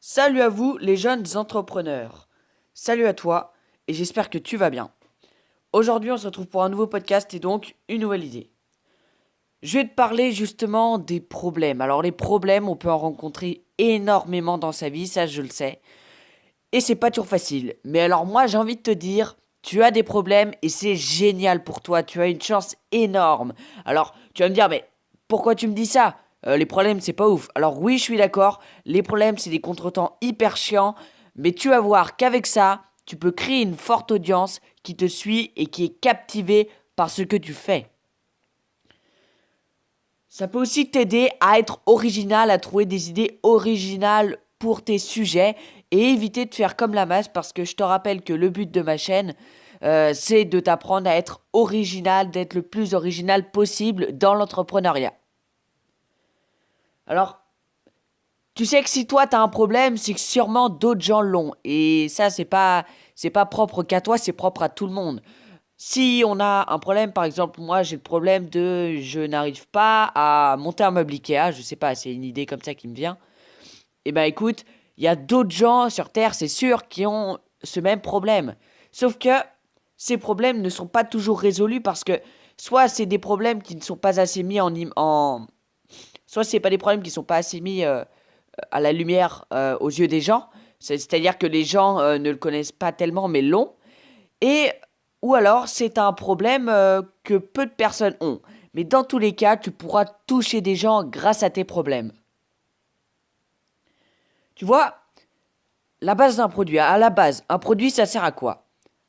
Salut à vous les jeunes entrepreneurs. Salut à toi et j'espère que tu vas bien. Aujourd'hui on se retrouve pour un nouveau podcast et donc une nouvelle idée. Je vais te parler justement des problèmes. Alors les problèmes on peut en rencontrer énormément dans sa vie, ça je le sais. Et c'est pas toujours facile. Mais alors moi j'ai envie de te dire, tu as des problèmes et c'est génial pour toi, tu as une chance énorme. Alors tu vas me dire mais pourquoi tu me dis ça? Les problèmes c'est pas ouf. Alors oui je suis d'accord, les problèmes c'est des contretemps hyper chiants, mais tu vas voir qu'avec ça, tu peux créer une forte audience qui te suit et qui est captivée par ce que tu fais. Ça peut aussi t'aider à être original, à trouver des idées originales pour tes sujets et éviter de faire comme la masse parce que je te rappelle que le but de ma chaîne, c'est de t'apprendre à être original, d'être le plus original possible dans l'entrepreneuriat. Alors, tu sais que si toi t'as un problème, c'est que sûrement d'autres gens l'ont. Et ça, c'est pas propre qu'à toi, c'est propre à tout le monde. Si on a un problème, par exemple, moi j'ai le problème de je n'arrive pas à monter un meuble Ikea, je sais pas, c'est une idée comme ça qui me vient. Eh ben écoute, il y a d'autres gens sur Terre, c'est sûr, qui ont ce même problème. Sauf que ces problèmes ne sont pas toujours résolus parce que soit c'est des problèmes qui ne sont pas assez mis soit c'est pas des problèmes qui sont pas assez mis à la lumière aux yeux des gens. C'est-à-dire que les gens ne le connaissent pas tellement mais l'ont. Et ou alors c'est un problème que peu de personnes ont. Mais dans tous les cas, tu pourras toucher des gens grâce à tes problèmes. Tu vois, la base d'un produit, à la base, un produit, ça sert à quoi?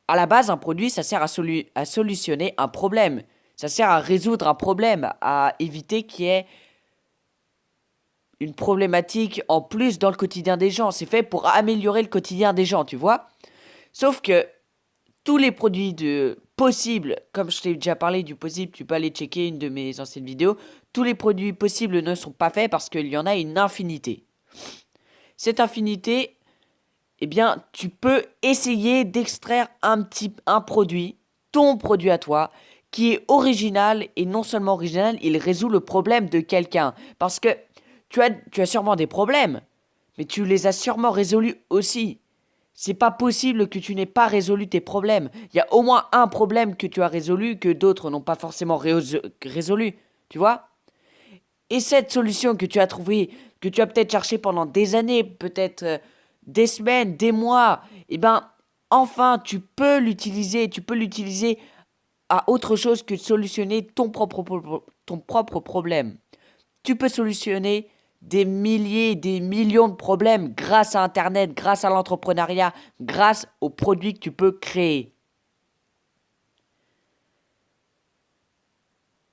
À la base, un produit, ça sert à solutionner un problème. Ça sert à résoudre un problème, à éviter qu'il y ait une problématique en plus dans le quotidien des gens. C'est fait pour améliorer le quotidien des gens, tu vois? Sauf que tous les produits possibles, comme je t'ai déjà parlé du possible, tu peux aller checker une de mes anciennes vidéos, tous les produits possibles ne sont pas faits parce qu'il y en a une infinité. Cette infinité, eh bien, tu peux essayer d'extraire un produit, ton produit à toi, qui est original et non seulement original, il résout le problème de quelqu'un. Parce que tu as sûrement des problèmes, mais tu les as sûrement résolus aussi. C'est pas possible que tu n'aies pas résolu tes problèmes. Il y a au moins un problème que tu as résolu que d'autres n'ont pas forcément résolu. Tu vois? Et cette solution que tu as trouvée, que tu as peut-être cherché pendant des années, peut-être des semaines, des mois, eh ben, enfin, tu peux l'utiliser à autre chose que de solutionner ton propre problème. Tu peux solutionner des milliers, des millions de problèmes grâce à Internet, grâce à l'entrepreneuriat, grâce aux produits que tu peux créer.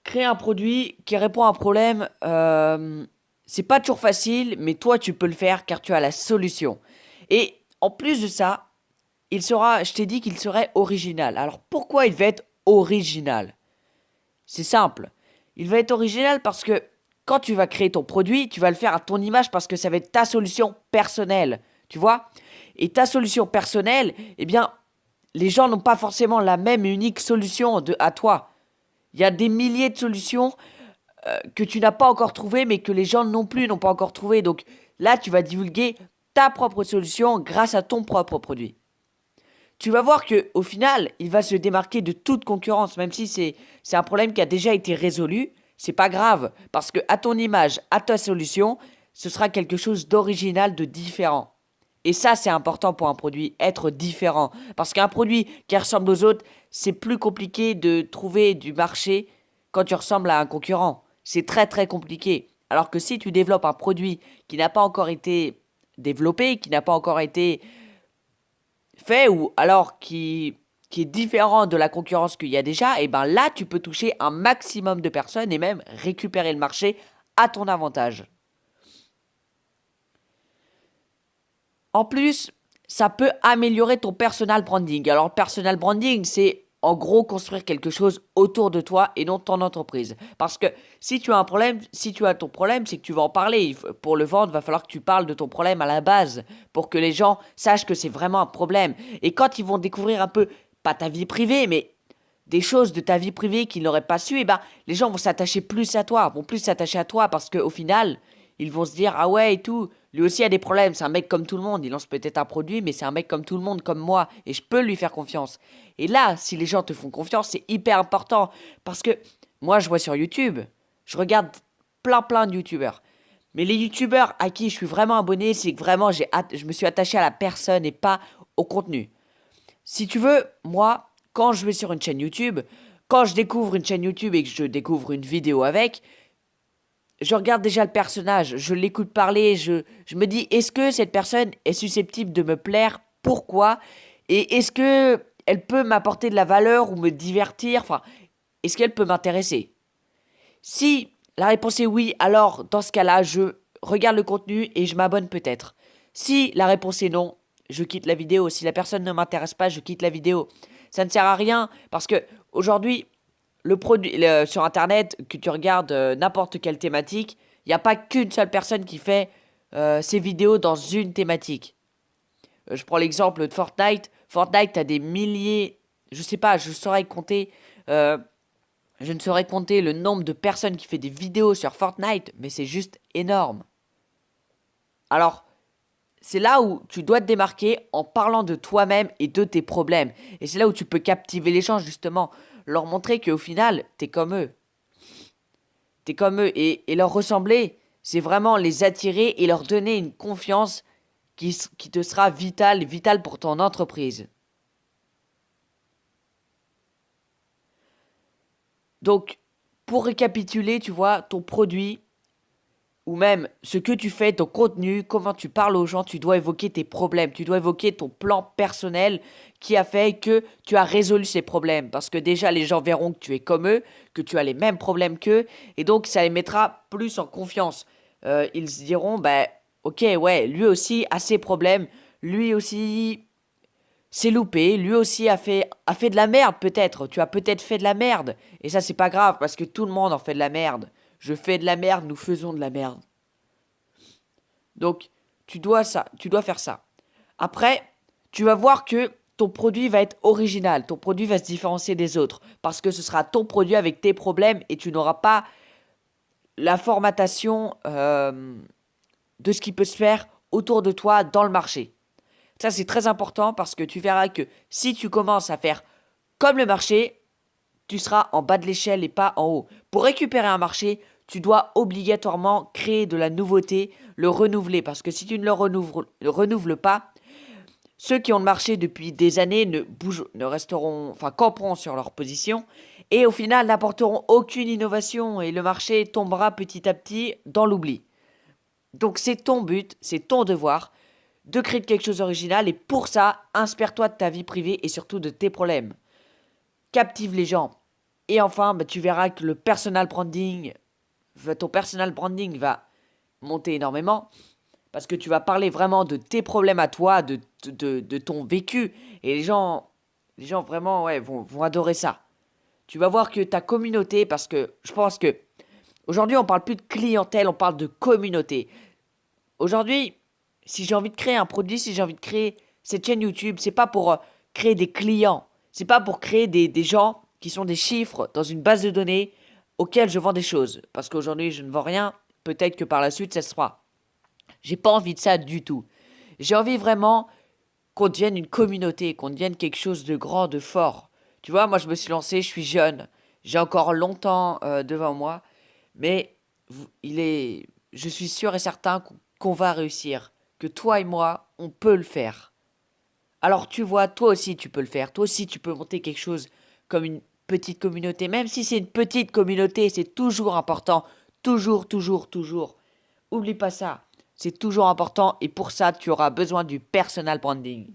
Créer un produit qui répond à un problème, c'est pas toujours facile, mais toi tu peux le faire car tu as la solution. Et en plus de ça, je t'ai dit qu'il serait original. Alors pourquoi il va être original? C'est simple. Il va être original parce que quand tu vas créer ton produit, tu vas le faire à ton image parce que ça va être ta solution personnelle. Tu vois? Et ta solution personnelle, eh bien, les gens n'ont pas forcément la même unique solution à toi. Il y a des milliers de solutions que tu n'as pas encore trouvées, mais que les gens non plus n'ont pas encore trouvées. Donc là, tu vas divulguer ta propre solution grâce à ton propre produit. Tu vas voir que au final, il va se démarquer de toute concurrence, même si c'est un problème qui a déjà été résolu. C'est pas grave, parce que à ton image, à ta solution, ce sera quelque chose d'original, de différent. Et ça, c'est important pour un produit, être différent. Parce qu'un produit qui ressemble aux autres, c'est plus compliqué de trouver du marché quand tu ressembles à un concurrent. C'est très très compliqué. Alors que si tu développes un produit qui n'a pas encore été développé, qui n'a pas encore été fait ou alors qui est différent de la concurrence qu'il y a déjà, et ben là, tu peux toucher un maximum de personnes et même récupérer le marché à ton avantage. En plus, ça peut améliorer ton personal branding. Alors, le personal branding, c'est en gros construire quelque chose autour de toi et non ton entreprise. Parce que si tu as un problème, si tu as ton problème, c'est que tu vas en parler. Pour le vendre, il va falloir que tu parles de ton problème à la base pour que les gens sachent que c'est vraiment un problème. Et quand ils vont découvrir un peu, pas ta vie privée, mais des choses de ta vie privée qu'ils n'auraient pas su, et ben les gens vont s'attacher plus à toi, vont plus s'attacher à toi parce qu'au final, ils vont se dire ah ouais et tout, Lui aussi a des problèmes, c'est un mec comme tout le monde. Il lance peut-être un produit, mais c'est un mec comme tout le monde, comme moi. Et je peux lui faire confiance. Et là, si les gens te font confiance, c'est hyper important. Parce que moi, je vois sur YouTube, je regarde plein de YouTubeurs. Mais les YouTubeurs à qui je suis vraiment abonné, c'est que vraiment, je me suis attaché à la personne et pas au contenu. Si tu veux, moi, quand je vais sur une chaîne YouTube, quand je découvre une chaîne YouTube et que je découvre une vidéo avec, je regarde déjà le personnage, je l'écoute parler, je me dis, est-ce que cette personne est susceptible de me plaire? Pourquoi? Et est-ce que elle peut m'apporter de la valeur ou me divertir? Enfin, est-ce qu'elle peut m'intéresser? Si la réponse est oui, alors dans ce cas-là, je regarde le contenu et je m'abonne peut-être. Si la réponse est non, je quitte la vidéo. Si la personne ne m'intéresse pas, je quitte la vidéo. Ça ne sert à rien parce que aujourd'hui, sur Internet, que tu regardes n'importe quelle thématique, il n'y a pas qu'une seule personne qui fait ses vidéos dans une thématique. Je prends l'exemple de Fortnite. Fortnite a des milliers, je sais pas, euh, je ne saurais compter le nombre de personnes qui fait des vidéos sur Fortnite, mais c'est juste énorme. Alors, c'est là où tu dois te démarquer en parlant de toi-même et de tes problèmes. Et c'est là où tu peux captiver les gens, justement. Leur montrer qu'au final, t'es comme eux. T'es comme eux. Et leur ressembler, c'est vraiment les attirer et leur donner une confiance qui te sera vitale pour ton entreprise. Donc, pour récapituler, tu vois, ton produit, ou même ce que tu fais, ton contenu, comment tu parles aux gens, tu dois évoquer tes problèmes, tu dois évoquer ton plan personnel qui a fait que tu as résolu ces problèmes. Parce que déjà, les gens verront que tu es comme eux, que tu as les mêmes problèmes qu'eux, et donc ça les mettra plus en confiance. Ils se diront, bah, ok, ouais, lui aussi a ses problèmes, lui aussi s'est loupé, lui aussi a fait de la merde peut-être, tu as peut-être fait de la merde, et ça c'est pas grave, parce que tout le monde en fait de la merde. Je fais de la merde, nous faisons de la merde. Donc, tu dois faire ça. Après, tu vas voir que ton produit va être original, ton produit va se différencier des autres, parce que ce sera ton produit avec tes problèmes et tu n'auras pas la formatation de ce qui peut se faire autour de toi dans le marché. Ça, c'est très important parce que tu verras que si tu commences à faire comme le marché, tu seras en bas de l'échelle et pas en haut. Pour récupérer un marché, tu dois obligatoirement créer de la nouveauté, le renouveler. Parce que si tu ne le renouveles pas, ceux qui ont le marché depuis des années ne resteront, enfin, camperont sur leur position et au final n'apporteront aucune innovation et le marché tombera petit à petit dans l'oubli. Donc c'est ton but, c'est ton devoir de créer quelque chose d'original et pour ça, inspire-toi de ta vie privée et surtout de tes problèmes. Captive les gens. Et enfin, bah, tu verras que ton personal branding va monter énormément parce que tu vas parler vraiment de tes problèmes à toi, de ton vécu. Et les gens vraiment ouais, vont adorer ça. Tu vas voir que ta communauté, parce que je pense que aujourd'hui on parle plus de clientèle, on parle de communauté. Aujourd'hui, si j'ai envie de créer un produit, si j'ai envie de créer cette chaîne YouTube, c'est pas pour créer des clients, c'est pas pour créer des gens qui sont des chiffres dans une base de données auxquels je vends des choses. Parce qu'aujourd'hui, je ne vends rien, peut-être que par la suite, ça se fera. J'ai pas envie de ça du tout. J'ai envie vraiment qu'on devienne une communauté, qu'on devienne quelque chose de grand, de fort. Tu vois, moi je me suis lancé, je suis jeune, j'ai encore longtemps devant moi, mais je suis sûr et certain qu'on va réussir, que toi et moi, on peut le faire. Alors tu vois, toi aussi tu peux le faire, toi aussi tu peux monter quelque chose comme une petite communauté, même si c'est une petite communauté, c'est toujours important, toujours. Oublie pas ça, c'est toujours important et pour ça tu auras besoin du personal branding.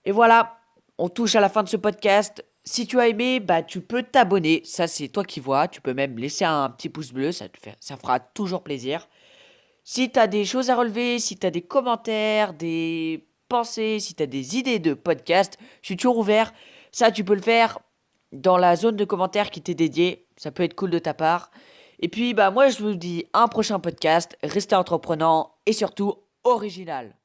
Et voilà, on touche à la fin de ce podcast. Si tu as aimé, bah tu peux t'abonner, ça c'est toi qui vois, tu peux même laisser un petit pouce bleu, ça fera toujours plaisir. Si tu as des choses à relever, si tu as des commentaires, des pensées, si tu as des idées de podcast, je suis toujours ouvert. Ça, tu peux le faire dans la zone de commentaires qui t'est dédiée. Ça peut être cool de ta part. Et puis, bah moi, je vous dis à un prochain podcast. Restez entreprenant et surtout original.